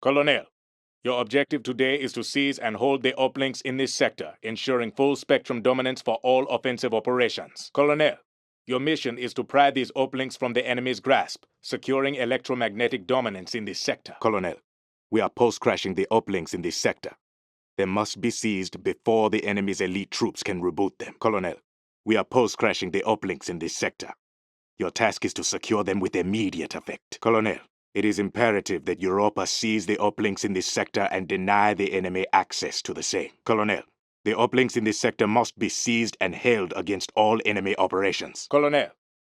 Colonel, your objective today is to seize and hold the uplinks in this sector, ensuring full spectrum dominance for all offensive operations. Colonel, your mission is to pry these uplinks from the enemy's grasp, securing electromagnetic dominance in this sector. Colonel, we are post-crashing the uplinks in this sector. They must be seized before the enemy's elite troops can reboot them. Colonel, we are post-crashing the uplinks in this sector. Your task is to secure them with immediate effect. Colonel, it is imperative that Europa seize the uplinks in this sector and deny the enemy access to the same. Colonel, the uplinks in this sector must be seized and held against all enemy operations. Colonel,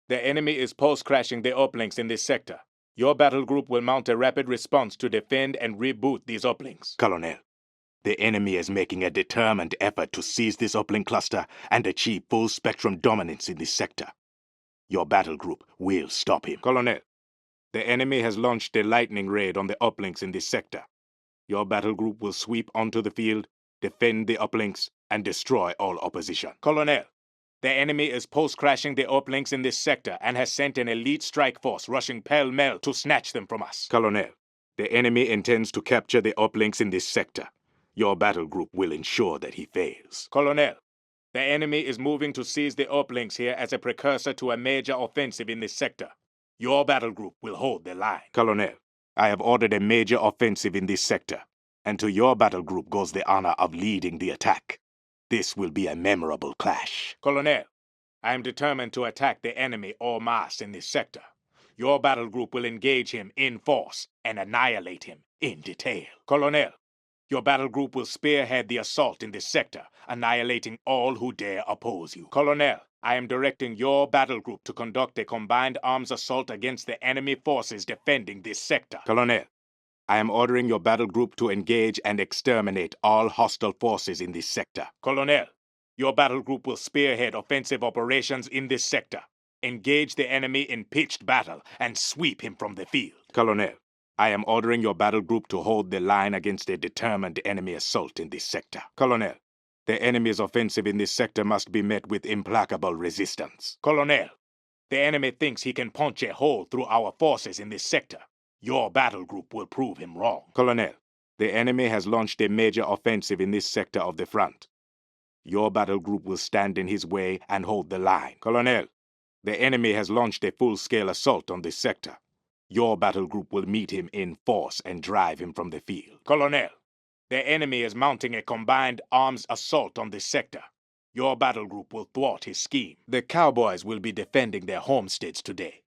the enemy is post-crashing the uplinks in this sector. Your battle group will mount a rapid response to defend and reboot these uplinks. Colonel, the enemy is making a determined effort to seize this uplink cluster and achieve full spectrum dominance in this sector. Your battle group will stop him. Colonel, the enemy has launched a lightning raid on the uplinks in this sector. Your battle group will sweep onto the field, defend the uplinks, and destroy all opposition. Colonel, the enemy is post-crashing the uplinks in this sector and has sent an elite strike force rushing pell-mell to snatch them from us. Colonel, the enemy intends to capture the uplinks in this sector. Your battle group will ensure that he fails. Colonel, the enemy is moving to seize the uplinks here as a precursor to a major offensive in this sector. Your battle group will hold the line. Colonel, I have ordered a major offensive in this sector, and to your battle group goes the honor of leading the attack. This will be a memorable clash. Colonel, I am determined to attack the enemy en masse in this sector. Your battle group will engage him in force and annihilate him in detail. Colonel, your battle group will spearhead the assault in this sector, annihilating all who dare oppose you. Colonel, I am directing your battle group to conduct a combined arms assault against the enemy forces defending this sector. Colonel, I am ordering your battle group to engage and exterminate all hostile forces in this sector. Colonel, your battle group will spearhead offensive operations in this sector, engage the enemy in pitched battle, and sweep him from the field. Colonel, I am ordering your battle group to hold the line against a determined enemy assault in this sector. Colonel, the enemy's offensive in this sector must be met with implacable resistance. Colonel, the enemy thinks he can punch a hole through our forces in this sector. Your battle group will prove him wrong. Colonel, the enemy has launched a major offensive in this sector of the front. Your battle group will stand in his way and hold the line. Colonel, the enemy has launched a full-scale assault on this sector. Your battle group will meet him in force and drive him from the field. Colonel, the enemy is mounting a combined arms assault on this sector. Your battle group will thwart his scheme. The cowboys will be defending their homesteads today.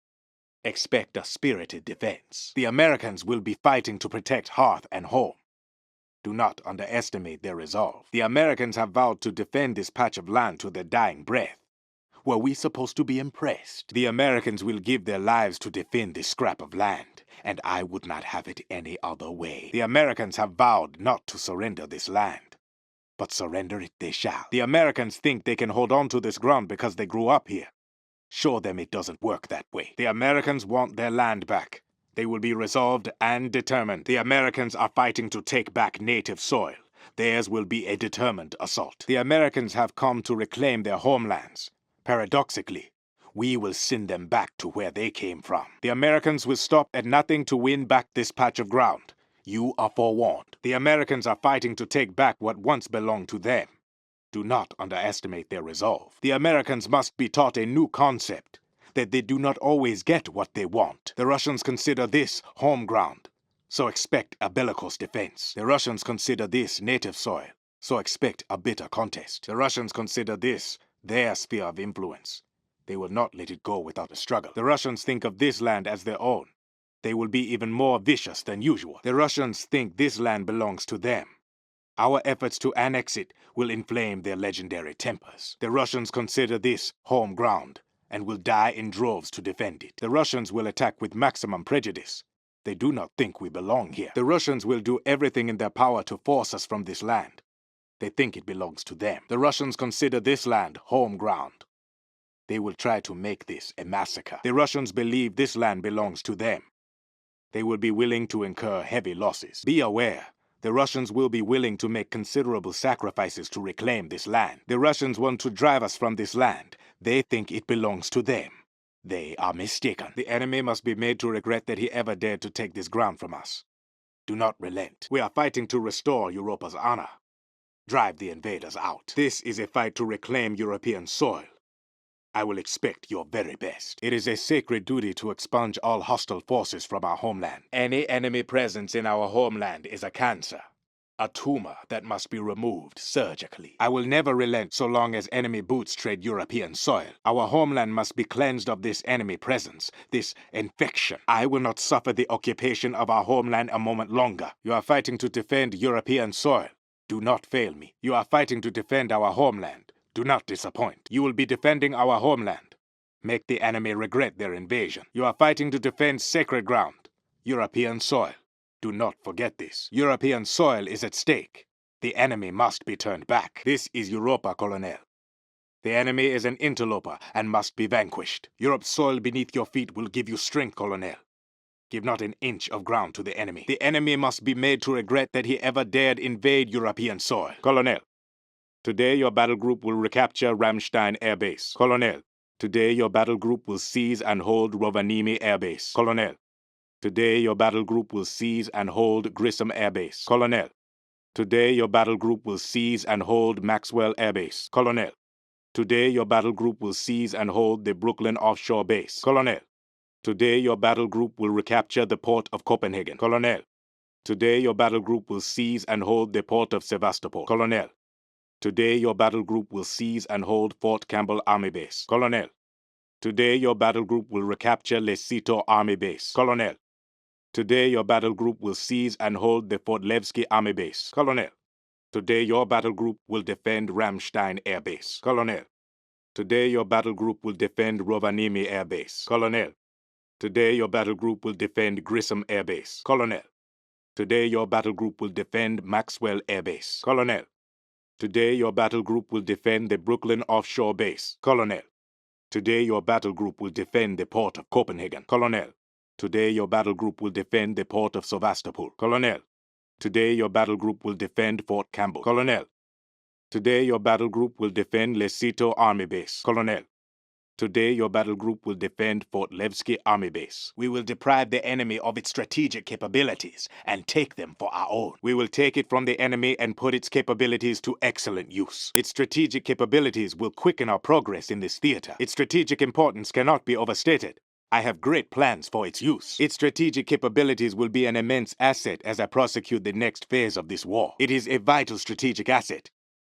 Expect a spirited defense. The Americans will be fighting to protect hearth and home. Do not underestimate their resolve. The Americans have vowed to defend this patch of land to their dying breath. Were we supposed to be impressed? The Americans will give their lives to defend this scrap of land, and I would not have it any other way. The Americans have vowed not to surrender this land, but surrender it they shall. The Americans think they can hold on to this ground because they grew up here. Show them it doesn't work that way. The Americans want their land back. They will be resolved and determined. The Americans are fighting to take back native soil. Theirs will be a determined assault. The Americans have come to reclaim their homelands. Paradoxically, we will send them back to where they came from. The Americans will stop at nothing to win back this patch of ground. You are forewarned. The Americans are fighting to take back what once belonged to them. Do not underestimate their resolve. The Americans must be taught a new concept, that they do not always get what they want. The Russians consider this home ground, so expect a bellicose defense. The Russians consider this native soil, so expect a bitter contest. The Russians consider this their sphere of influence. They will not let it go without a struggle. The Russians think of this land as their own. They will be even more vicious than usual. The Russians think this land belongs to them. Our efforts to annex it will inflame their legendary tempers. The Russians consider this home ground and will die in droves to defend it. The Russians will attack with maximum prejudice. They do not think we belong here. The Russians will do everything in their power to force us from this land. They think it belongs to them. The Russians consider this land home ground. They will try to make this a massacre. The Russians believe this land belongs to them. They will be willing to incur heavy losses. Be aware, the Russians will be willing to make considerable sacrifices to reclaim this land. The Russians want to drive us from this land. They think it belongs to them. They are mistaken. The enemy must be made to regret that he ever dared to take this ground from us. Do not relent. We are fighting to restore Europa's honor. Drive the invaders out. This is a fight to reclaim European soil. I will expect your very best. It is a sacred duty to expunge all hostile forces from our homeland. Any enemy presence in our homeland is a cancer, a tumor that must be removed surgically. I will never relent so long as enemy boots tread European soil. Our homeland must be cleansed of this enemy presence, this infection. I will not suffer the occupation of our homeland a moment longer. You are fighting to defend European soil. Do not fail me. You are fighting to defend our homeland. Do not disappoint. You will be defending our homeland. Make the enemy regret their invasion. You are fighting to defend sacred ground, European soil. Do not forget this. European soil is at stake. The enemy must be turned back. This is Europa, Colonel. The enemy is an interloper and must be vanquished. Europe's soil beneath your feet will give you strength, Colonel. Give not an inch of ground to the enemy. The enemy must be made to regret that he ever dared invade European soil. Colonel. Today, your battle group will recapture Ramstein Air Base. Colonel. Today, your battle group will seize and hold Rovaniemi Air Base. Colonel. Today, your battle group will seize and hold Grissom Air Base. Colonel. Today, your battle group will seize and hold Maxwell Air Base. Colonel. Today, your battle group will seize and hold the Brooklyn Offshore Base. Colonel. Today, your battle group will recapture the port of Copenhagen. Colonel. Today, your battle group will seize and hold the port of Sevastopol. Colonel. Today, your battle group will seize and hold Fort Campbell Army Base. Colonel. Today, your battle group will recapture Lesito Army Base. Colonel. Today, your battle group will seize and hold the Fort Levski Army Base. Colonel. Today, your battle group will defend Ramstein Air Base. Colonel. Today, your battle group will defend Rovaniemi Air Base. Colonel. Today, your battle group will defend Grissom Air Base. Colonel. Today, your battle group will defend Maxwell Air Base. Colonel. Today, your battle group will defend the Brooklyn Offshore Base. Colonel. Today, your battle group will defend the port of Copenhagen. Colonel. Today, your battle group will defend the port of Sevastopol. Colonel. Today, your battle group will defend Fort Campbell. Colonel. Today, your battle group will defend Lesito Army Base. Colonel. Today, your battle group will defend Fort Levski Army Base. We will deprive the enemy of its strategic capabilities and take them for our own. We will take it from the enemy and put its capabilities to excellent use. Its strategic capabilities will quicken our progress in this theater. Its strategic importance cannot be overstated. I have great plans for its use. Its strategic capabilities will be an immense asset as I prosecute the next phase of this war. It is a vital strategic asset.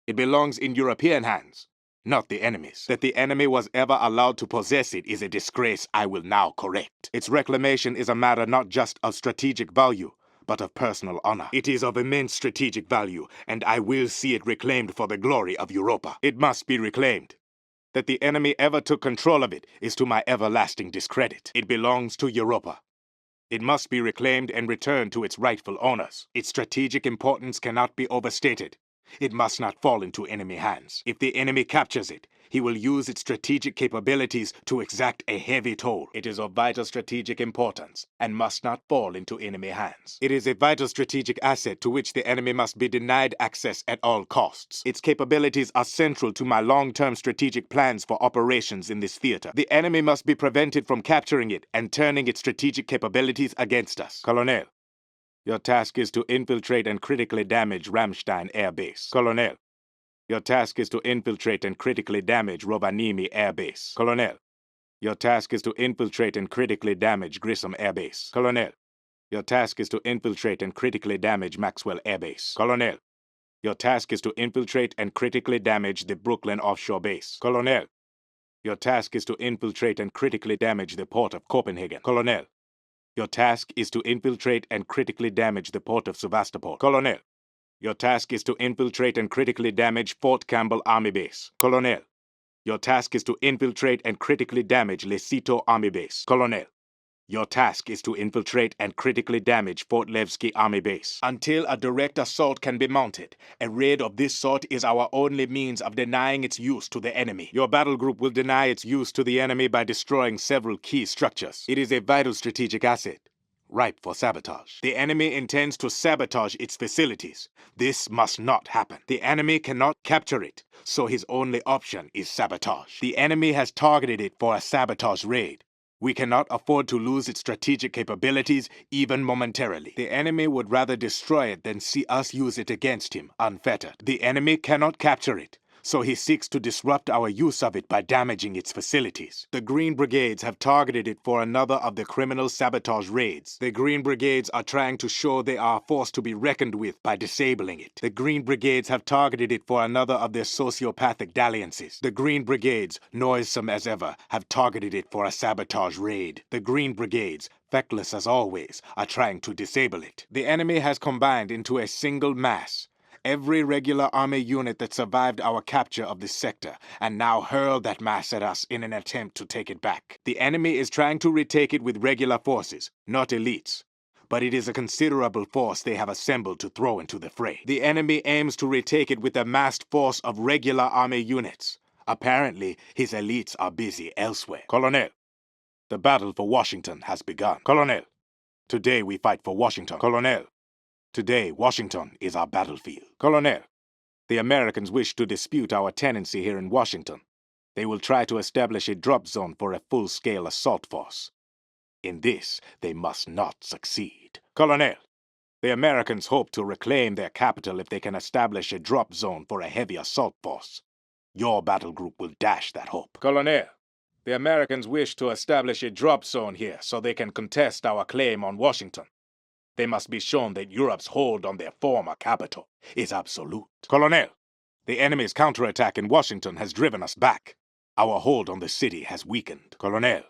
It belongs in European hands, not the enemy's. That the enemy was ever allowed to possess it is a disgrace I will now correct. Its reclamation is a matter not just of strategic value, but of personal honor. It is of immense strategic value, and I will see it reclaimed for the glory of Europa. It must be reclaimed. That the enemy ever took control of it is to my everlasting discredit. It belongs to Europa. It must be reclaimed and returned to its rightful owners. Its strategic importance cannot be overstated. It must not fall into enemy hands. If the enemy captures it, he will use its strategic capabilities to exact a heavy toll. It is of vital strategic importance and must not fall into enemy hands. It is a vital strategic asset to which the enemy must be denied access at all costs. Its capabilities are central to my long-term strategic plans for operations in this theater. The enemy must be prevented from capturing it and turning its strategic capabilities against us. Colonel. Your task is to infiltrate and critically damage Ramstein Air Base. Colonel. Your task is to infiltrate and critically damage Rovaniemi Air Base. Colonel. Your task is to infiltrate and critically damage Grissom Air Base. Colonel. Your task is to infiltrate and critically damage Maxwell Air Base. Colonel. Your task is to infiltrate and critically damage the Brooklyn Offshore Base. Colonel. Your task is to infiltrate and critically damage the port of Copenhagen. Colonel. Your task is to infiltrate and critically damage the port of Sevastopol. Colonel. Your task is to infiltrate and critically damage Fort Campbell Army Base. Colonel. Your task is to infiltrate and critically damage Lesito Army Base. Colonel. Your task is to infiltrate and critically damage Fort Levski Army Base. Until a direct assault can be mounted, a raid of this sort is our only means of denying its use to the enemy. Your battle group will deny its use to the enemy by destroying several key structures. It is a vital strategic asset, ripe for sabotage. The enemy intends to sabotage its facilities. This must not happen. The enemy cannot capture it, so his only option is sabotage. The enemy has targeted it for a sabotage raid. We cannot afford to lose its strategic capabilities even momentarily. The enemy would rather destroy it than see us use it against him, unfettered. The enemy cannot capture it, so he seeks to disrupt our use of it by damaging its facilities. The Green Brigades have targeted it for another of the criminal sabotage raids. The Green Brigades are trying to show they are a force to be reckoned with by disabling it. The Green Brigades have targeted it for another of their sociopathic dalliances. The Green Brigades, noisome as ever, have targeted it for a sabotage raid. The Green Brigades, feckless as always, are trying to disable it. The enemy has combined into a single mass every regular army unit that survived our capture of this sector, and now hurl that mass at us in an attempt to take it back. The enemy is trying to retake it with regular forces, not elites. But it is a considerable force they have assembled to throw into the fray. The enemy aims to retake it with a massed force of regular army units. Apparently, his elites are busy elsewhere. Colonel, the battle for Washington has begun. Colonel, today we fight for Washington. Colonel, today, Washington is our battlefield. Colonel, the Americans wish to dispute our tenancy here in Washington. They will try to establish a drop zone for a full-scale assault force. In this, they must not succeed. Colonel, the Americans hope to reclaim their capital if they can establish a drop zone for a heavy assault force. Your battle group will dash that hope. Colonel, the Americans wish to establish a drop zone here so they can contest our claim on Washington. They must be shown that Europe's hold on their former capital is absolute. Colonel, the enemy's counterattack in Washington has driven us back. Our hold on the city has weakened. Colonel,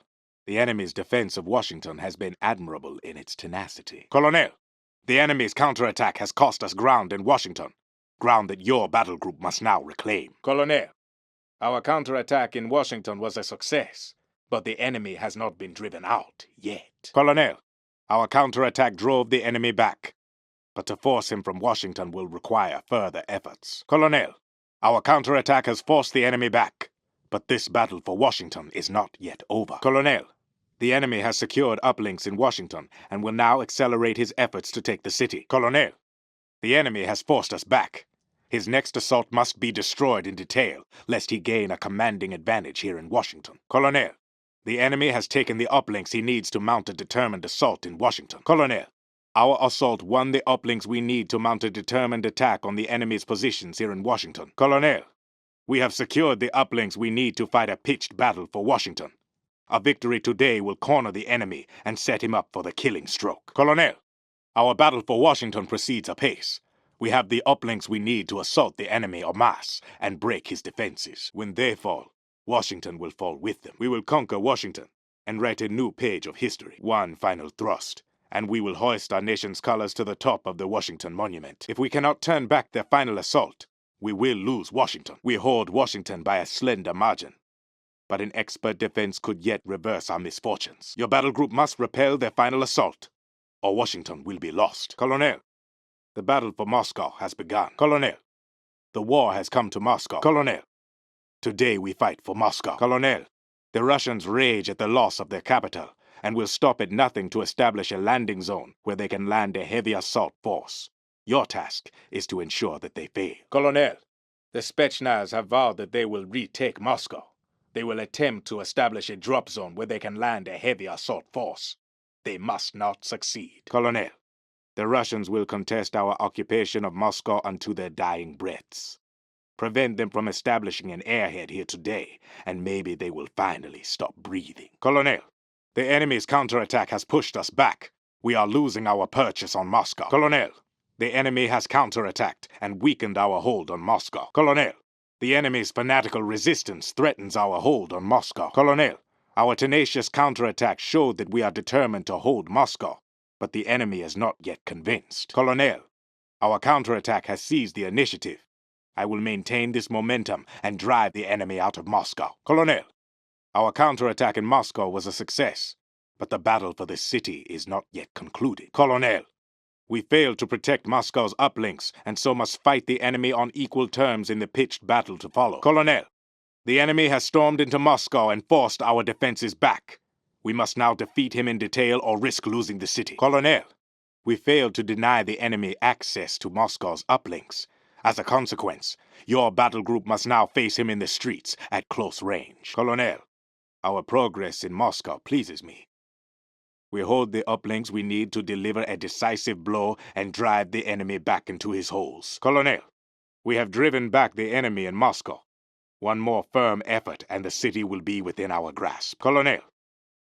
the enemy's defense of Washington has been admirable in its tenacity. Colonel, the enemy's counterattack has cost us ground in Washington, ground that your battle group must now reclaim. Colonel, our counterattack in Washington was a success, but the enemy has not been driven out yet. Colonel, our counterattack drove the enemy back, but to force him from Washington will require further efforts. Colonel, our counterattack has forced the enemy back, but this battle for Washington is not yet over. Colonel, the enemy has secured uplinks in Washington and will now accelerate his efforts to take the city. Colonel, the enemy has forced us back. His next assault must be destroyed in detail, lest he gain a commanding advantage here in Washington. Colonel, the enemy has taken the uplinks he needs to mount a determined assault in Washington. Colonel, our assault won the uplinks we need to mount a determined attack on the enemy's positions here in Washington. Colonel, we have secured the uplinks we need to fight a pitched battle for Washington. A victory today will corner the enemy and set him up for the killing stroke. Colonel, our battle for Washington proceeds apace. We have the uplinks we need to assault the enemy en masse and break his defenses. When they fall, Washington will fall with them. We will conquer Washington and write a new page of history. One final thrust, and we will hoist our nation's colors to the top of the Washington Monument. If we cannot turn back their final assault, we will lose Washington. We hold Washington by a slender margin, but an expert defense could yet reverse our misfortunes. Your battle group must repel their final assault, or Washington will be lost. Colonel, the battle for Moscow has begun. Colonel, the war has come to Moscow. Colonel, today we fight for Moscow. Colonel, the Russians rage at the loss of their capital and will stop at nothing to establish a landing zone where they can land a heavy assault force. Your task is to ensure that they fail. Colonel, the Spetsnaz have vowed that they will retake Moscow. They will attempt to establish a drop zone where they can land a heavy assault force. They must not succeed. Colonel, the Russians will contest our occupation of Moscow unto their dying breaths. Prevent them from establishing an airhead here today, and maybe they will finally stop breathing. Colonel, the enemy's counterattack has pushed us back. We are losing our purchase on Moscow. Colonel, the enemy has counterattacked and weakened our hold on Moscow. Colonel, the enemy's fanatical resistance threatens our hold on Moscow. Colonel, our tenacious counterattack showed that we are determined to hold Moscow, but the enemy is not yet convinced. Colonel, our counterattack has seized the initiative. I will maintain this momentum and drive the enemy out of Moscow. Colonel, our counterattack in Moscow was a success, but the battle for the city is not yet concluded. Colonel, we failed to protect Moscow's uplinks and so must fight the enemy on equal terms in the pitched battle to follow. Colonel, the enemy has stormed into Moscow and forced our defenses back. We must now defeat him in detail or risk losing the city. Colonel, we failed to deny the enemy access to Moscow's uplinks. As a consequence, your battle group must now face him in the streets at close range. Colonel, Our progress in Moscow pleases me. We hold the uplinks we need to deliver a decisive blow and drive the enemy back into his holes. Colonel, we have driven back the enemy in Moscow. One more firm effort and the city will be within our grasp. Colonel,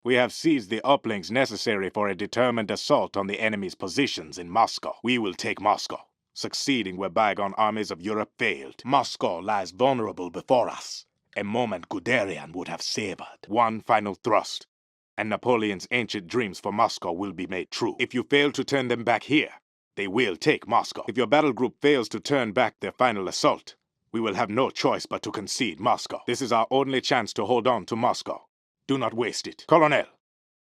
we have seized the uplinks necessary for a determined assault on the enemy's positions in Moscow. We will take Moscow, succeeding where bygone armies of Europe failed. Moscow lies vulnerable before us, a moment Guderian would have savored. One final thrust, and Napoleon's ancient dreams for Moscow will be made true. If you fail to turn them back here, they will take Moscow. If your battle group fails to turn back their final assault, we will have no choice but to concede Moscow. This is our only chance to hold on to Moscow. Do not waste it. Colonel,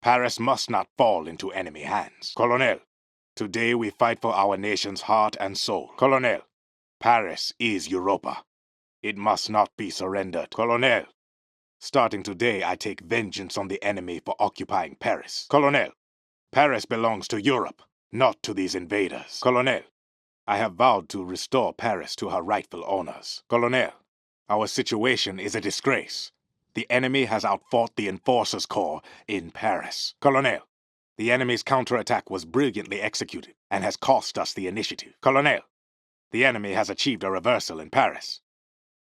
Paris must not fall into enemy hands. Colonel, today we fight for our nation's heart and soul. Colonel, Paris is Europa. It must not be surrendered. Colonel, starting today I take vengeance on the enemy for occupying Paris. Colonel, Paris belongs to Europe, not to these invaders. Colonel, I have vowed to restore Paris to her rightful owners. Colonel, our situation is a disgrace. The enemy has outfought the Enforcers Corps in Paris. Colonel, the enemy's counterattack was brilliantly executed and has cost us the initiative. Colonel, the enemy has achieved a reversal in Paris.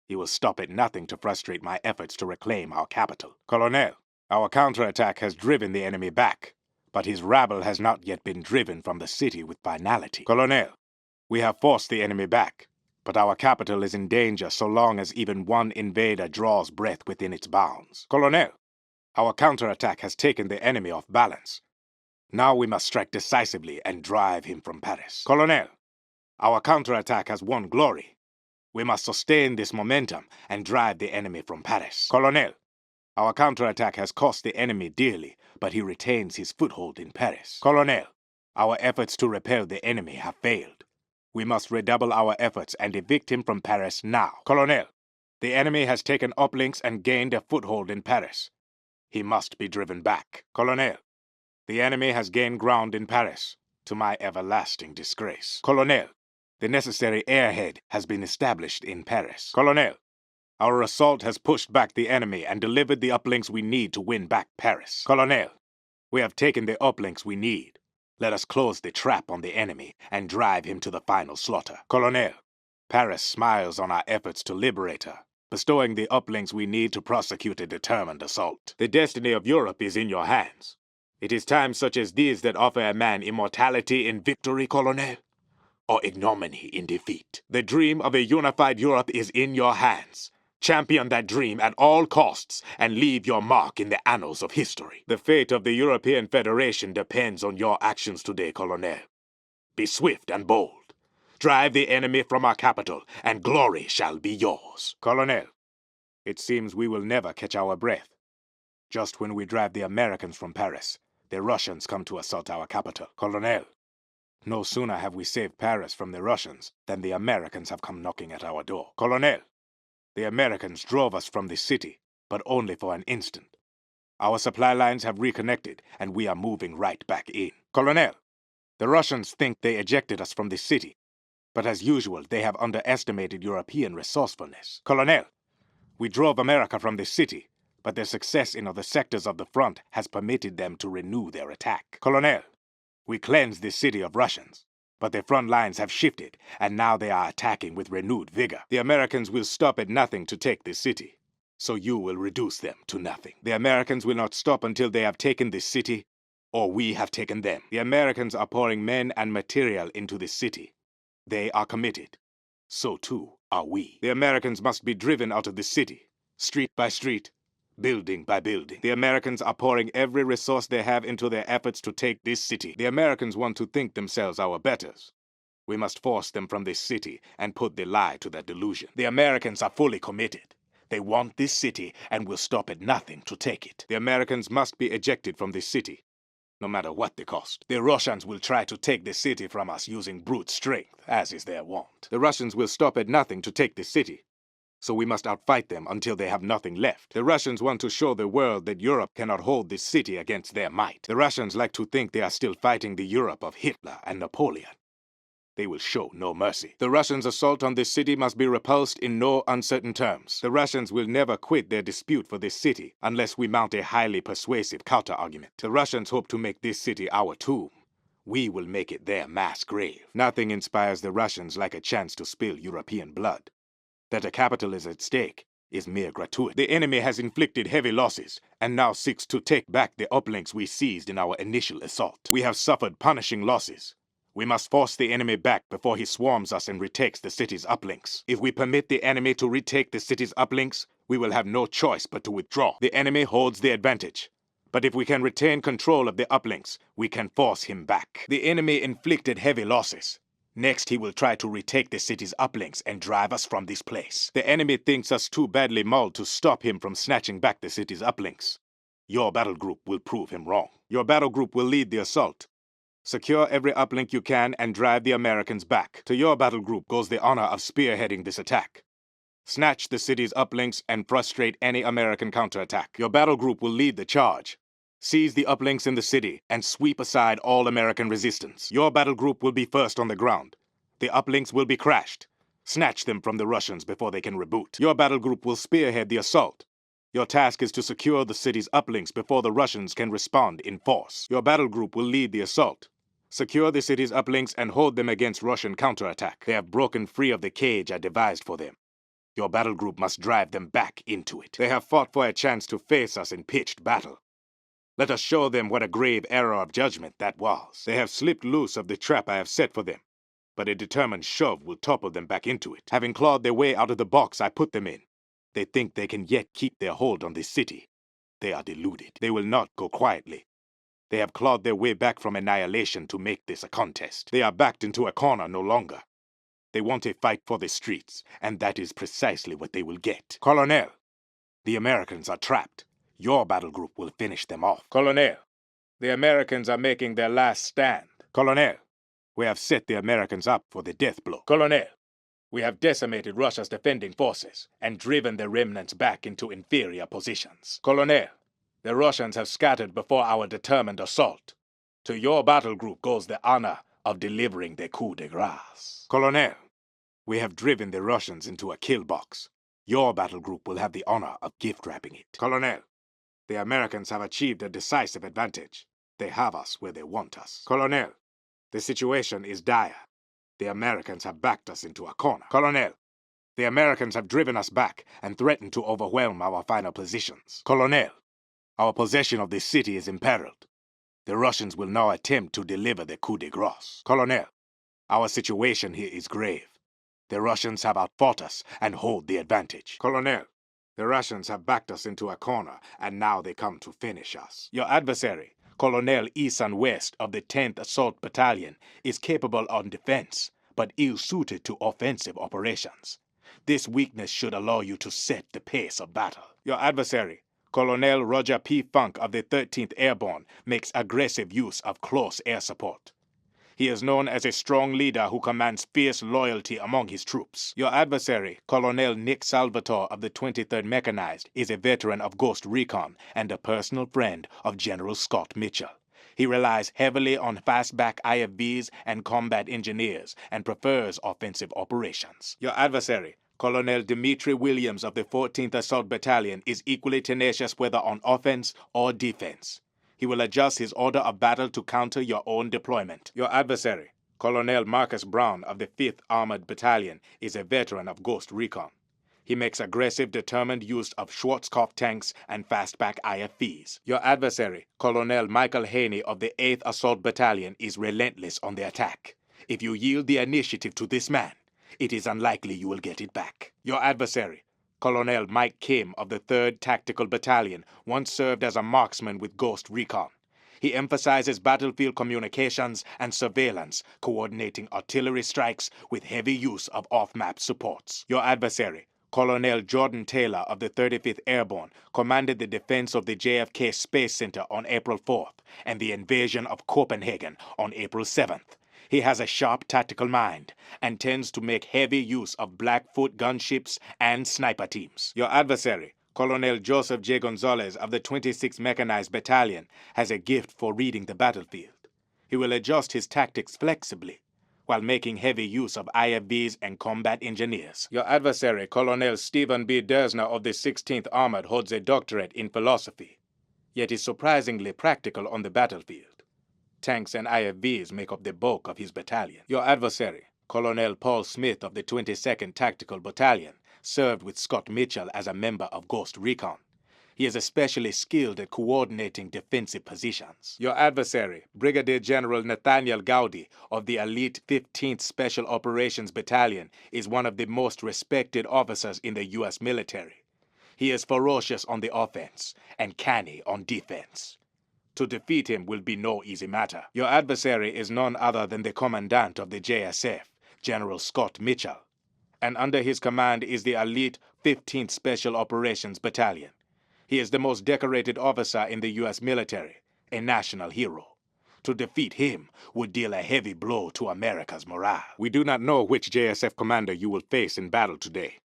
He will stop at nothing to frustrate my efforts to reclaim our capital. Colonel, our counterattack has driven the enemy back, but his rabble has not yet been driven from the city with finality. Colonel, we have forced the enemy back, but our capital is in danger so long as even one invader draws breath within its bounds. Colonel, our counterattack has taken the enemy off balance. Now we must strike decisively and drive him from Paris. Colonel, our counterattack has won glory. We must sustain this momentum and drive the enemy from Paris. Colonel, our counterattack has cost the enemy dearly, but he retains his foothold in Paris. Colonel, our efforts to repel the enemy have failed. We must redouble our efforts and evict him from Paris now. Colonel, the enemy has taken uplinks and gained a foothold in Paris. He must be driven back. Colonel, the enemy has gained ground in Paris, to my everlasting disgrace. Colonel, the necessary airhead has been established in Paris. Colonel, our assault has pushed back the enemy and delivered the uplinks we need to win back Paris. Colonel, we have taken the uplinks we need. Let us close the trap on the enemy and drive him to the final slaughter. Colonel, Paris smiles on our efforts to liberate her, bestowing the uplinks we need to prosecute a determined assault. The destiny of Europe is in your hands. It is times such as these that offer a man immortality in victory, Colonel, or ignominy in defeat. The dream of a unified Europe is in your hands. Champion that dream at all costs and leave your mark in the annals of history. The fate of the European Federation depends on your actions today, Colonel. Be swift and bold. Drive the enemy from our capital, and glory shall be yours. Colonel, it seems we will never catch our breath. Just when we drive the Americans from Paris, the Russians come to assault our capital. Colonel, no sooner have we saved Paris from the Russians than the Americans have come knocking at our door. Colonel, the Americans drove us from the city, but only for an instant. Our supply lines have reconnected, and we are moving right back in. Colonel, the Russians think they ejected us from the city, but as usual, they have underestimated European resourcefulness. Colonel, we drove America from the city, but their success in other sectors of the front has permitted them to renew their attack. Colonel, we cleansed the city of Russians, but their front lines have shifted, and now they are attacking with renewed vigor. The Americans will stop at nothing to take the city, so you will reduce them to nothing. The Americans will not stop until they have taken this city, or we have taken them. The Americans are pouring men and material into this city. They are committed. So too are we. The Americans must be driven out of the city, street by street, building by building. The Americans are pouring every resource they have into their efforts to take this city. The Americans want to think themselves our betters. We must force them from this city and put the lie to their delusion. The Americans are fully committed. They want this city and will stop at nothing to take it. The Americans must be ejected from this city, no matter what the cost. The Russians will try to take the city from us using brute strength, as is their wont. The Russians will stop at nothing to take the city, so we must outfight them until they have nothing left. The Russians want to show the world that Europe cannot hold this city against their might. The Russians like to think they are still fighting the Europe of Hitler and Napoleon. They will show no mercy. The Russians' assault on this city must be repulsed in no uncertain terms. The Russians will never quit their dispute for this city unless we mount a highly persuasive counter-argument. The Russians hope to make this city our tomb. We will make it their mass grave. Nothing inspires the Russians like a chance to spill European blood. That a capital is at stake is mere gratuity. The enemy has inflicted heavy losses and now seeks to take back the uplinks we seized in our initial assault. We have suffered punishing losses. We must force the enemy back before he swarms us and retakes the city's uplinks. If we permit the enemy to retake the city's uplinks, we will have no choice but to withdraw. The enemy holds the advantage. But if we can retain control of the uplinks, we can force him back. The enemy inflicted heavy losses. Next, he will try to retake the city's uplinks and drive us from this place. The enemy thinks us too badly mauled to stop him from snatching back the city's uplinks. Your battle group will prove him wrong. Your battle group will lead the assault. Secure every uplink you can and drive the Americans back. To your battle group goes the honor of spearheading this attack. Snatch the city's uplinks and frustrate any American counterattack. Your battle group will lead the charge. Seize the uplinks in the city and sweep aside all American resistance. Your battle group will be first on the ground. The uplinks will be crashed. Snatch them from the Russians before they can reboot. Your battle group will spearhead the assault. Your task is to secure the city's uplinks before the Russians can respond in force. Your battle group will lead the assault. Secure the city's uplinks and hold them against Russian counterattack. They have broken free of the cage I devised for them. Your battle group must drive them back into it. They have fought for a chance to face us in pitched battle. Let us show them what a grave error of judgment that was. They have slipped loose of the trap I have set for them, but a determined shove will topple them back into it. Having clawed their way out of the box I put them in, they think they can yet keep their hold on this city. They are deluded. They will not go quietly. They have clawed their way back from annihilation to make this a contest. They are backed into a corner no longer. They want a fight for the streets, and that is precisely what they will get. Colonel, the Americans are trapped. Your battle group will finish them off. Colonel, the Americans are making their last stand. Colonel, we have set the Americans up for the death blow. Colonel, we have decimated Russia's defending forces and driven the remnants back into inferior positions. Colonel, the Russians have scattered before our determined assault. To your battle group goes the honor of delivering the coup de grace. Colonel, we have driven the Russians into a kill box. Your battle group will have the honor of gift-wrapping it. Colonel, the Americans have achieved a decisive advantage. They have us where they want us. Colonel, the situation is dire. The Americans have backed us into a corner. Colonel, the Americans have driven us back and threatened to overwhelm our final positions. Colonel, our possession of this city is imperiled. The Russians will now attempt to deliver the coup de grace. Colonel, our situation here is grave. The Russians have outfought us and hold the advantage. Colonel, the Russians have backed us into a corner, and now they come to finish us. Your adversary, Colonel Isan West of the 10th Assault Battalion, is capable on defense, but ill-suited to offensive operations. This weakness should allow you to set the pace of battle. Your adversary, Colonel Roger P. Funk of the 13th Airborne, makes aggressive use of close air support. He is known as a strong leader who commands fierce loyalty among his troops. Your adversary, Colonel Nick Salvatore of the 23rd Mechanized, is a veteran of Ghost Recon and a personal friend of General Scott Mitchell. He relies heavily on fastback IFVs and combat engineers and prefers offensive operations. Your adversary, Colonel Dimitri Williams of the 14th Assault Battalion, is equally tenacious whether on offense or defense. He will adjust his order of battle to counter your own deployment. Your adversary, Colonel Marcus Brown of the 5th Armored Battalion, is a veteran of Ghost Recon. He makes aggressive, determined use of Schwarzkopf tanks and fastback IFVs. Your adversary, Colonel Michael Haney of the 8th Assault Battalion, is relentless on the attack. If you yield the initiative to this man, it is unlikely you will get it back. Your adversary, Colonel Mike Kim of the 3rd Tactical Battalion, once served as a marksman with Ghost Recon. He emphasizes battlefield communications and surveillance, coordinating artillery strikes with heavy use of off-map supports. Your adversary, Colonel Jordan Taylor of the 35th Airborne, commanded the defense of the JFK Space Center on April 4th and the invasion of Copenhagen on April 7th. He has a sharp tactical mind and tends to make heavy use of Blackfoot gunships and sniper teams. Your adversary, Colonel Joseph J. Gonzalez of the 26th Mechanized Battalion, has a gift for reading the battlefield. He will adjust his tactics flexibly, while making heavy use of IFVs and combat engineers. Your adversary, Colonel Stephen B. Dersner of the 16th Armored, holds a doctorate in philosophy, yet is surprisingly practical on the battlefield. Tanks and IFVs make up the bulk of his battalion. Your adversary, Colonel Paul Smith of the 22nd Tactical Battalion, served with Scott Mitchell as a member of Ghost Recon. He is especially skilled at coordinating defensive positions. Your adversary, Brigadier General Nathaniel Gowdy of the elite 15th Special Operations Battalion, is one of the most respected officers in the U.S. military. He is ferocious on the offense and canny on defense. To defeat him will be no easy matter. Your adversary is none other than the commandant of the JSF, General Scott Mitchell, and under his command is the elite 15th Special Operations Battalion. He is the most decorated officer in the U.S. military, a national hero. To defeat him would deal a heavy blow to America's morale. We do not know which JSF commander you will face in battle today.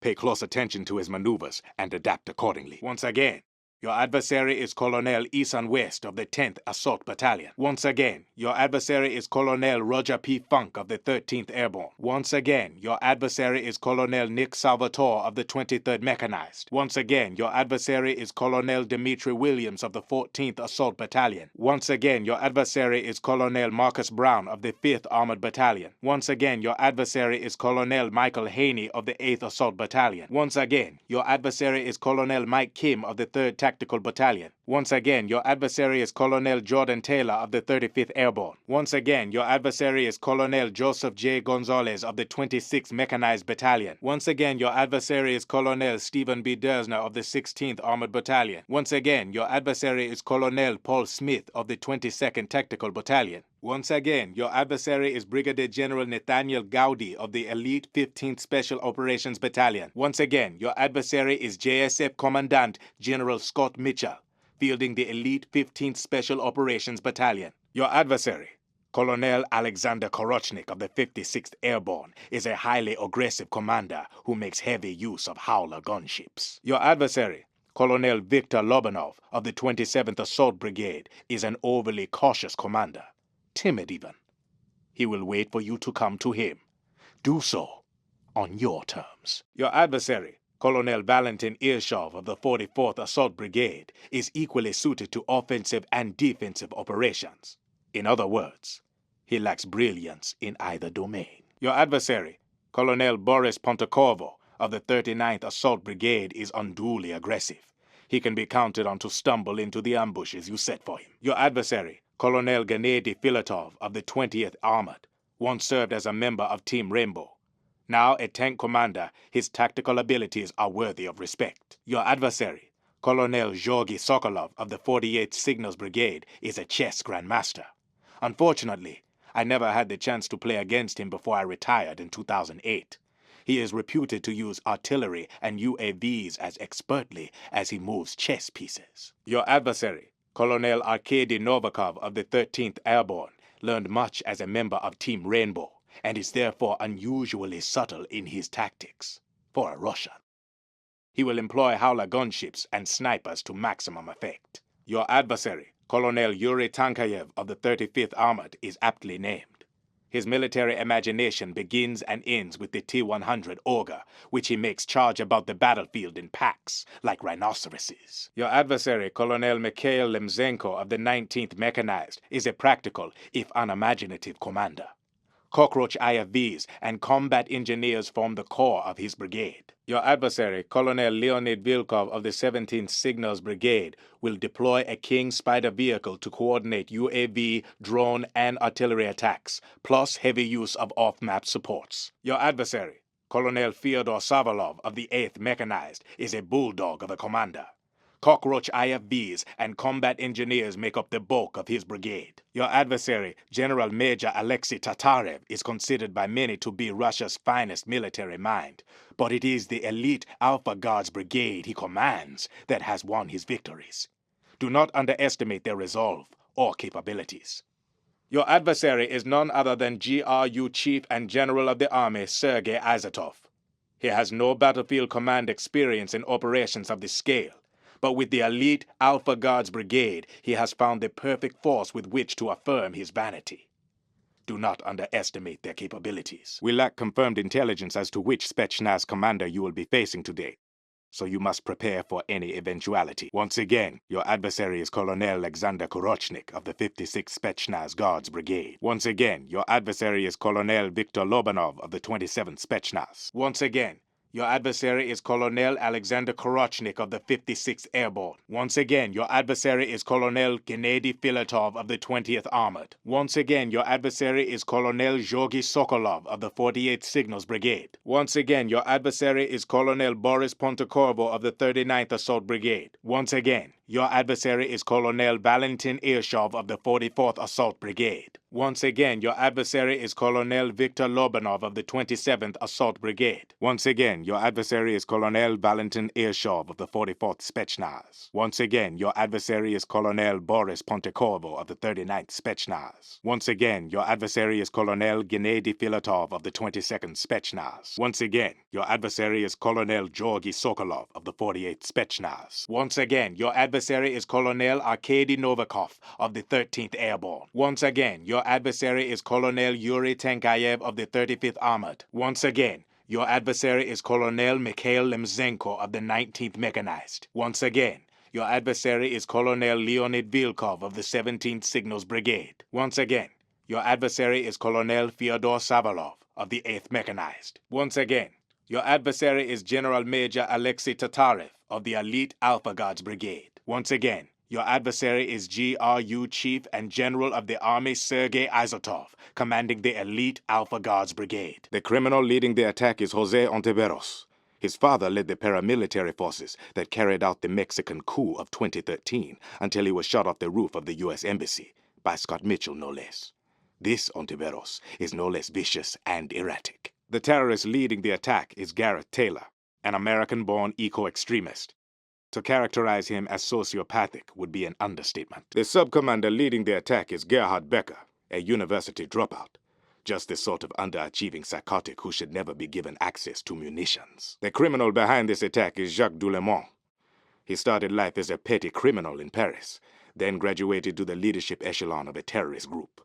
Pay close attention to his maneuvers and adapt accordingly. Once again, your adversary is Colonel Eason West of the 10th Assault Battalion. Once again, your adversary is Colonel Roger P. Funk of the 13th Airborne. Once again, your adversary is Colonel Nick Salvatore of the 23rd Mechanized. Once again, your adversary is Colonel Dimitri Williams of the 14th Assault Battalion. Once again, your adversary is Colonel Marcus Brown of the 5th Armored Battalion. Once again, your adversary is Colonel Michael Haney of the 8th Assault Battalion. Once again, your adversary is Colonel Mike Kim of the 3rd Tactical Battalion. Once again, your adversary is Colonel Jordan Taylor of the 35th Airborne. Once again, your adversary is Colonel Joseph J. Gonzalez of the 26th Mechanized Battalion. Once again, your adversary is Colonel Stephen B. Dersner of the 16th Armored Battalion. Once again, your adversary is Colonel Paul Smith of the 22nd Tactical Battalion. Once again, your adversary is Brigadier General Nathaniel Gowdy of the Elite 15th Special Operations Battalion. Once again, your adversary is JSF Commandant General Scott Mitchell, fielding the Elite 15th Special Operations Battalion. Your adversary, Colonel Alexander Korochnik of the 56th Airborne, is a highly aggressive commander who makes heavy use of Howler gunships. Your adversary, Colonel Viktor Lobanov of the 27th Assault Brigade, is an overly cautious commander. Timid even. He will wait for you to come to him. Do so on your terms. Your adversary, Colonel Valentin Irshov of the 44th Assault Brigade, is equally suited to offensive and defensive operations. In other words, he lacks brilliance in either domain. Your adversary, Colonel Boris Pontokovo of the 39th Assault Brigade, is unduly aggressive. He can be counted on to stumble into the ambushes you set for him. Your adversary, Colonel Gennady Filatov of the 20th Armored, once served as a member of Team Rainbow. Now a tank commander, his tactical abilities are worthy of respect. Your adversary, Colonel Georgy Sokolov of the 48th Signals Brigade, is a chess grandmaster. Unfortunately, I never had the chance to play against him before I retired in 2008. He is reputed to use artillery and UAVs as expertly as he moves chess pieces. Your adversary, Colonel Arkady Novikov of the 13th Airborne, learned much as a member of Team Rainbow, and is therefore unusually subtle in his tactics, for a Russian. He will employ Howler gunships and snipers to maximum effect. Your adversary, Colonel Yuri Tankayev of the 35th Armored, is aptly named. His military imagination begins and ends with the T-100 Ogre, which he makes charge about the battlefield in packs, like rhinoceroses. Your adversary, Colonel Mikhail Lemzenko of the 19th Mechanized, is a practical, if unimaginative, commander. Cockroach IFVs and combat engineers form the core of his brigade. Your adversary, Colonel Leonid Vilkov of the 17th Signals Brigade, will deploy a King Spider vehicle to coordinate UAV, drone, and artillery attacks, plus heavy use of off-map supports. Your adversary, Colonel Fyodor Savalov of the 8th Mechanized, is a bulldog of a commander. Cockroach IFVs and combat engineers make up the bulk of his brigade. Your adversary, General Major Alexei Tatarev, is considered by many to be Russia's finest military mind, but it is the elite Alpha Guards brigade he commands that has won his victories. Do not underestimate their resolve or capabilities. Your adversary is none other than GRU Chief and General of the Army, Sergei Izotov. He has no battlefield command experience in operations of this scale, but with the elite Alpha Guards Brigade, he has found the perfect force with which to affirm his vanity. Do not underestimate their capabilities. We lack confirmed intelligence as to which Spetsnaz commander you will be facing today, so you must prepare for any eventuality. Once again, your adversary is Colonel Alexander Korochnik of the 56th Spetsnaz Guards Brigade. Once again, your adversary is Colonel Viktor Lobanov of the 27th Spetsnaz. Once again, your adversary is Colonel Alexander Korochnik of the 56th Airborne. Once again, your adversary is Colonel Gennady Filatov of the 20th Armored. Once again, your adversary is Colonel Georgy Sokolov of the 48th Signals Brigade. Once again, your adversary is Colonel Boris Pontokorvo of the 39th Assault Brigade. Once again, your adversary is Colonel Valentin Irshov of the 44th Assault Brigade. Once again, your adversary is Colonel Viktor Lobanov of the 27th Assault Brigade. Once again, your adversary is Colonel Valentin Irshov of the 44th Spetsnaz. Once again, your adversary is Colonel Boris Pontekorvo of the 39th Spetsnaz. Once again, your adversary is Colonel Gennady Filatov of the 22nd Spetsnaz. Once again, your adversary is Colonel Georgy Sokolov of the 48th Spetsnaz. Once again, your adversary is Colonel Arkady Novikov of the 13th Airborne. Once again, your adversary is Colonel Yuri Tenkayev of the 35th Armored. Once again, your adversary is Colonel Mikhail Lemzenko of the 19th Mechanized. Once again, your adversary is Colonel Leonid Vilkov of the 17th Signals Brigade. Once again, your adversary is Colonel Fyodor Savalov of the 8th Mechanized. Once again, your adversary is General Major Alexei Tatarev of the Elite Alpha Guards Brigade. Once again, your adversary is GRU Chief and General of the Army Sergei Izotov, commanding the Elite Alpha Guards Brigade. The criminal leading the attack is Jose Ontiveros. His father led the paramilitary forces that carried out the Mexican coup of 2013 until he was shot off the roof of the U.S. Embassy, by Scott Mitchell no less. This Ontiveros is no less vicious and erratic. The terrorist leading the attack is Garrett Taylor, an American-born eco-extremist. To characterize him as sociopathic would be an understatement. The sub-commander leading the attack is Gerhard Becker, a university dropout. Just the sort of underachieving psychotic who should never be given access to munitions. The criminal behind this attack is Jacques Doulemont. He started life as a petty criminal in Paris, then graduated to the leadership echelon of a terrorist group.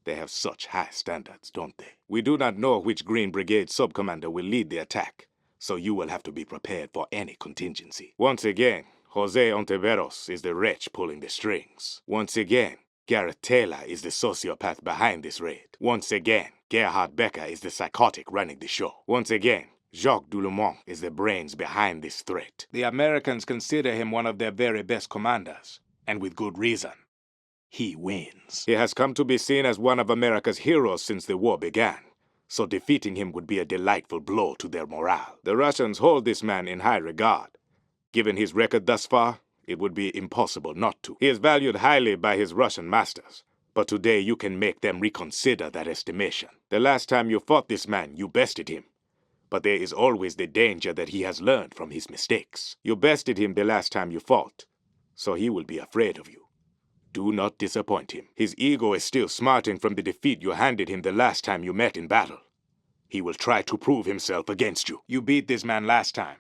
They have such high standards, don't they? We do not know which Green Brigade sub-commander will lead the attack, so you will have to be prepared for any contingency. Once again, Jose Ontiveros is the wretch pulling the strings. Once again, Garrett Taylor is the sociopath behind this raid. Once again, Gerhard Becker is the psychotic running the show. Once again, Jacques Doulemont is the brains behind this threat. The Americans consider him one of their very best commanders, and with good reason. He wins. He has come to be seen as one of America's heroes since the war began, so defeating him would be a delightful blow to their morale. The Russians hold this man in high regard. Given his record thus far, it would be impossible not to. He is valued highly by his Russian masters, but today you can make them reconsider that estimation. The last time you fought this man, you bested him. But there is always the danger that he has learned from his mistakes. You bested him the last time you fought, so he will be afraid of you. Do not disappoint him. His ego is still smarting from the defeat you handed him the last time you met in battle. He will try to prove himself against you. You beat this man last time.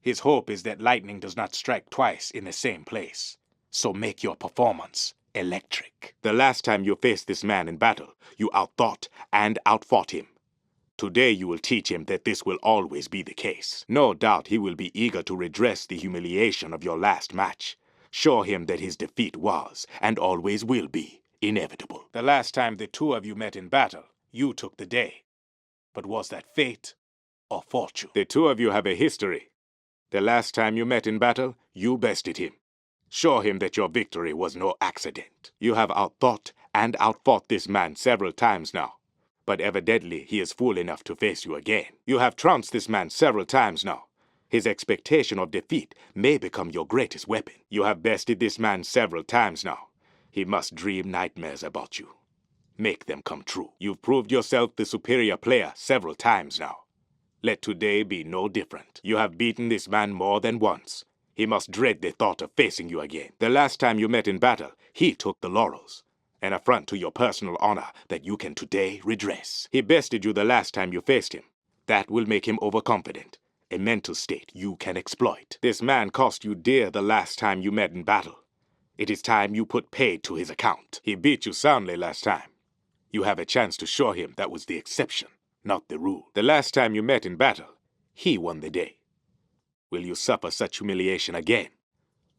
His hope is that lightning does not strike twice in the same place. So make your performance electric. The last time you faced this man in battle, you outthought and outfought him. Today you will teach him that this will always be the case. No doubt he will be eager to redress the humiliation of your last match. Show him that his defeat was, and always will be, inevitable. The last time the two of you met in battle, you took the day. But was that fate or fortune? The two of you have a history. The last time you met in battle, you bested him. Show him that your victory was no accident. You have outthought and outfought this man several times now, but evidently he is fool enough to face you again. You have trounced this man several times now. His expectation of defeat may become your greatest weapon. You have bested this man several times now. He must dream nightmares about you. Make them come true. You've proved yourself the superior player several times now. Let today be no different. You have beaten this man more than once. He must dread the thought of facing you again. The last time you met in battle, he took the laurels, an affront to your personal honor that you can today redress. He bested you the last time you faced him. That will make him overconfident, a mental state you can exploit. This man cost you dear the last time you met in battle. It is time you put paid to his account. He beat you soundly last time. You have a chance to show him that was the exception, not the rule. The last time you met in battle, he won the day. Will you suffer such humiliation again,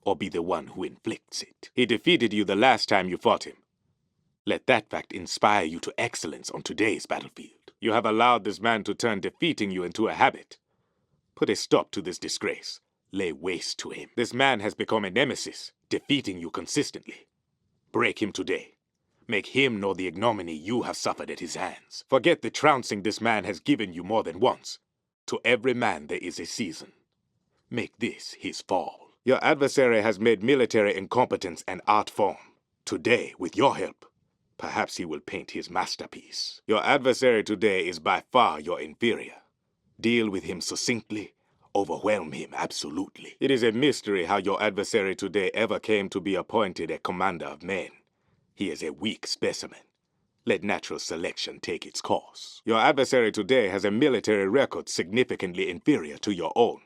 or be the one who inflicts it? He defeated you the last time you fought him. Let that fact inspire you to excellence on today's battlefield. You have allowed this man to turn defeating you into a habit. Put a stop to this disgrace. Lay waste to him. This man has become a nemesis, defeating you consistently. Break him today. Make him know the ignominy you have suffered at his hands. Forget the trouncing this man has given you more than once. To every man there is a season. Make this his fall. Your adversary has made military incompetence an art form. Today, with your help, perhaps he will paint his masterpiece. Your adversary today is by far your inferior. Deal with him succinctly. Overwhelm him absolutely. It is a mystery how your adversary today ever came to be appointed a commander of men. He is a weak specimen. Let natural selection take its course. Your adversary today has a military record significantly inferior to your own.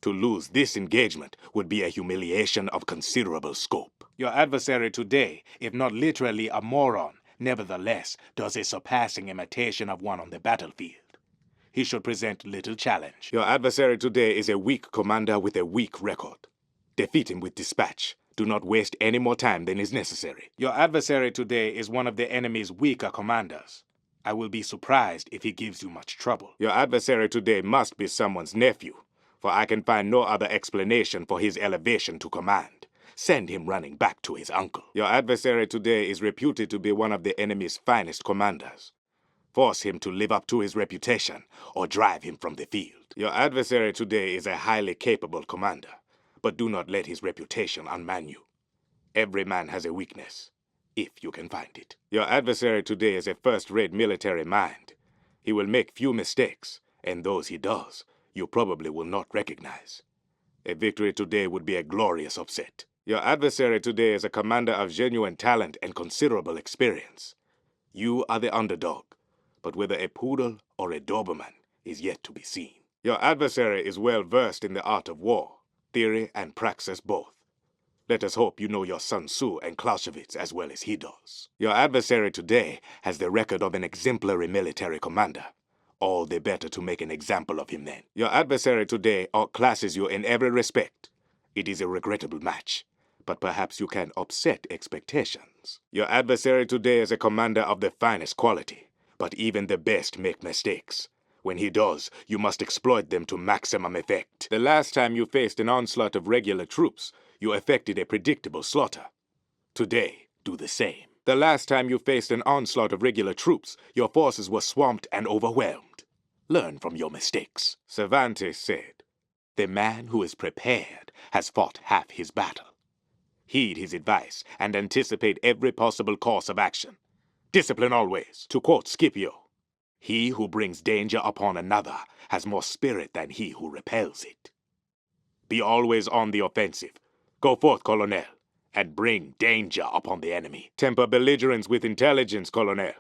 To lose this engagement would be a humiliation of considerable scope. Your adversary today, if not literally a moron, nevertheless does a surpassing imitation of one on the battlefield. He should present little challenge. Your adversary today is a weak commander with a weak record. Defeat him with dispatch. Do not waste any more time than is necessary. Your adversary today is one of the enemy's weaker commanders. I will be surprised if he gives you much trouble. Your adversary today must be someone's nephew, for I can find no other explanation for his elevation to command. Send him running back to his uncle. Your adversary today is reputed to be one of the enemy's finest commanders. Force him to live up to his reputation, or drive him from the field. Your adversary today is a highly capable commander, but do not let his reputation unman you. Every man has a weakness, if you can find it. Your adversary today is a first-rate military mind. He will make few mistakes, and those he does, you probably will not recognize. A victory today would be a glorious upset. Your adversary today is a commander of genuine talent and considerable experience. You are the underdog, but whether a poodle or a Doberman is yet to be seen. Your adversary is well versed in the art of war, theory and praxis both. Let us hope you know your Sun Tzu and Clausewitz as well as he does. Your adversary today has the record of an exemplary military commander. All the better to make an example of him then. Your adversary today outclasses you in every respect. It is a regrettable match, but perhaps you can upset expectations. Your adversary today is a commander of the finest quality, but even the best make mistakes. When he does, you must exploit them to maximum effect. The last time you faced an onslaught of regular troops, you effected a predictable slaughter. Today, do the same. The last time you faced an onslaught of regular troops, your forces were swamped and overwhelmed. Learn from your mistakes. Cervantes said, "The man who is prepared has fought half his battle." Heed his advice and anticipate every possible course of action. Discipline always. To quote Scipio, "He who brings danger upon another has more spirit than he who repels it." Be always on the offensive. Go forth, Colonel, and bring danger upon the enemy. Temper belligerence with intelligence, Colonel.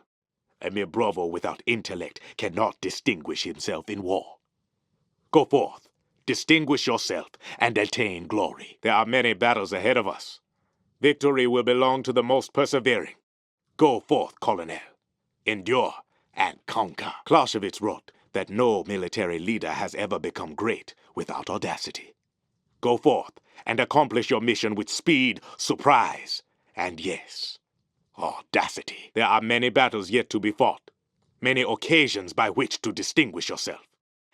A mere bravo without intellect cannot distinguish himself in war. Go forth, distinguish yourself, and attain glory. There are many battles ahead of us. Victory will belong to the most persevering. Go forth, Colonel. Endure and conquer. Clausewitz wrote that no military leader has ever become great without audacity. Go forth and accomplish your mission with speed, surprise, and yes, audacity. There are many battles yet to be fought, many occasions by which to distinguish yourself.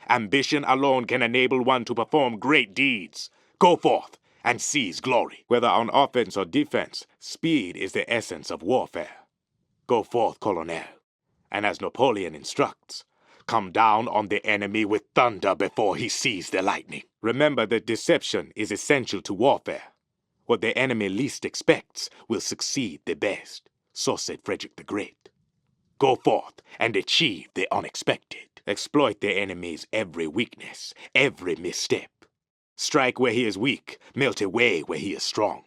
Ambition alone can enable one to perform great deeds. Go forth and seize glory. Whether on offense or defense, speed is the essence of warfare. Go forth, Colonel, and as Napoleon instructs, come down on the enemy with thunder before he sees the lightning. Remember that deception is essential to warfare. What the enemy least expects will succeed the best. So said Frederick the Great. Go forth and achieve the unexpected. Exploit the enemy's every weakness, every misstep. Strike where he is weak, melt away where he is strong.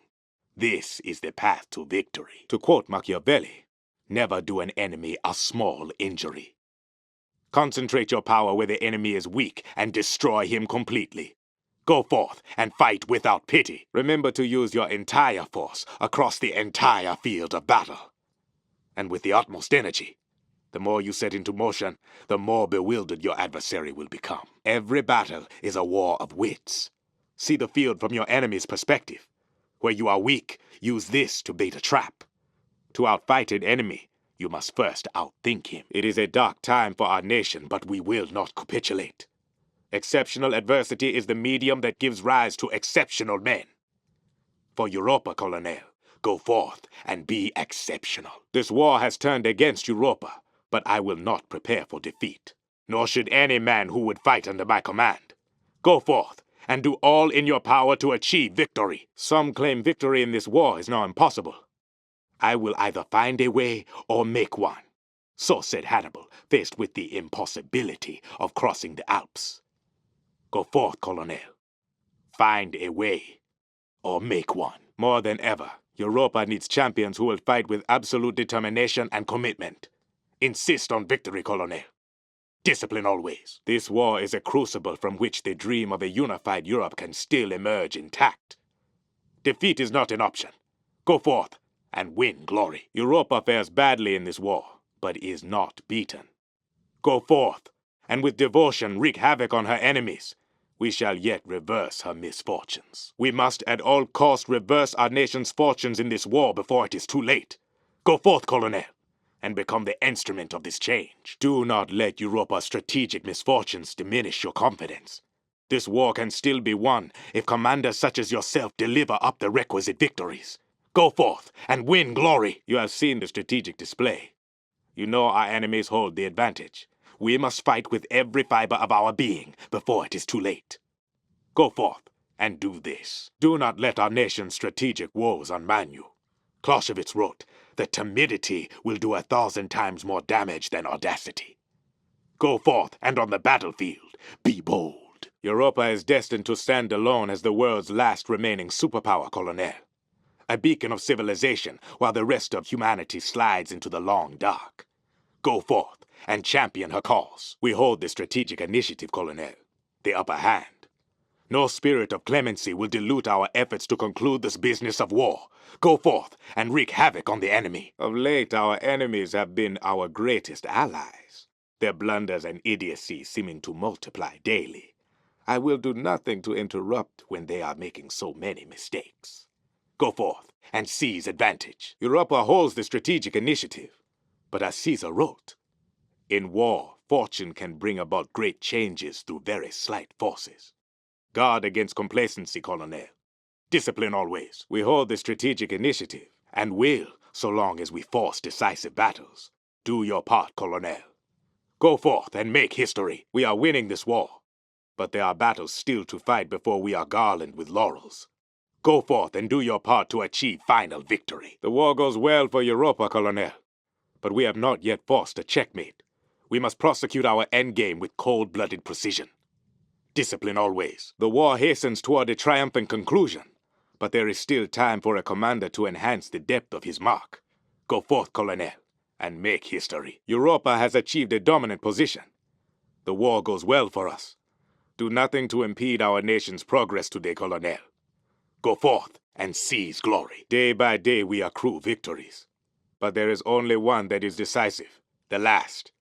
This is the path to victory. To quote Machiavelli, never do an enemy a small injury. Concentrate your power where the enemy is weak and destroy him completely. Go forth and fight without pity. Remember to use your entire force across the entire field of battle. And with the utmost energy, The more you set into motion, the more bewildered your adversary will become. Every battle is a war of wits. See the field from your enemy's perspective. Where you are weak, use this to bait a trap. To outfight an enemy, you must first outthink him. It is a dark time for our nation, but we will not capitulate. Exceptional adversity is the medium that gives rise to exceptional men. For Europa, Colonel, go forth and be exceptional. This war has turned against Europa, but I will not prepare for defeat. Nor should any man who would fight under my command. Go forth and do all in your power to achieve victory. Some claim victory in this war is now impossible. I will either find a way or make one. So said Hannibal, faced with the impossibility of crossing the Alps. Go forth, Colonel. Find a way or make one. More than ever, Europa needs champions who will fight with absolute determination and commitment. Insist on victory, Colonel. Discipline always. This war is a crucible from which the dream of a unified Europe can still emerge intact. Defeat is not an option. Go forth and win glory. Europa fares badly in this war, but is not beaten. Go forth, and with devotion wreak havoc on her enemies. We shall yet reverse her misfortunes. We must at all costs reverse our nation's fortunes in this war before it is too late. Go forth, Colonel, and become the instrument of this change. Do not let Europa's strategic misfortunes diminish your confidence. This war can still be won if commanders such as yourself deliver up the requisite victories. Go forth and win glory. You have seen the strategic display. You know our enemies hold the advantage. We must fight with every fiber of our being before it is too late. Go forth and do this. Do not let our nation's strategic woes unman you. Clausewitz wrote that timidity will do 1,000 times more damage than audacity. Go forth and on the battlefield, be bold. Europa is destined to stand alone as the world's last remaining superpower, Colonel. A beacon of civilization while the rest of humanity slides into the long dark. Go forth and champion her cause. We hold the strategic initiative, Colonel, the upper hand. No spirit of clemency will dilute our efforts to conclude this business of war. Go forth and wreak havoc on the enemy. Of late, our enemies have been our greatest allies, their blunders and idiocy seeming to multiply daily. I will do nothing to interrupt when they are making so many mistakes. Go forth and seize advantage. Europa holds the strategic initiative, but as Caesar wrote, in war, fortune can bring about great changes through very slight forces. Guard against complacency, Colonel. Discipline always. We hold the strategic initiative, and will, so long as we force decisive battles. Do your part, Colonel. Go forth and make history. We are winning this war, but there are battles still to fight before we are garlanded with laurels. Go forth and do your part to achieve final victory. The war goes well for Europa, Colonel, but we have not yet forced a checkmate. We must prosecute our endgame with cold-blooded precision. Discipline always. The war hastens toward a triumphant conclusion, but there is still time for a commander to enhance the depth of his mark. Go forth, Colonel, and make history. Europa has achieved a dominant position. The war goes well for us. Do nothing to impede our nation's progress today, Colonel. Go forth and seize glory. Day by day we accrue victories. But there is only one that is decisive, the last.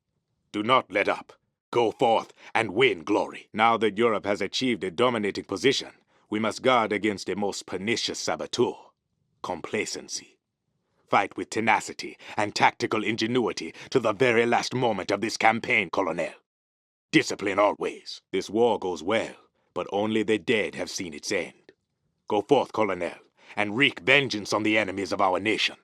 Do not let up. Go forth and win glory. Now that Europe has achieved a dominating position, we must guard against a most pernicious saboteur, complacency. Fight with tenacity and tactical ingenuity to the very last moment of this campaign, Colonel. Discipline always. This war goes well, but only the dead have seen its end. Go forth, Colonel, and wreak vengeance on the enemies of our nation.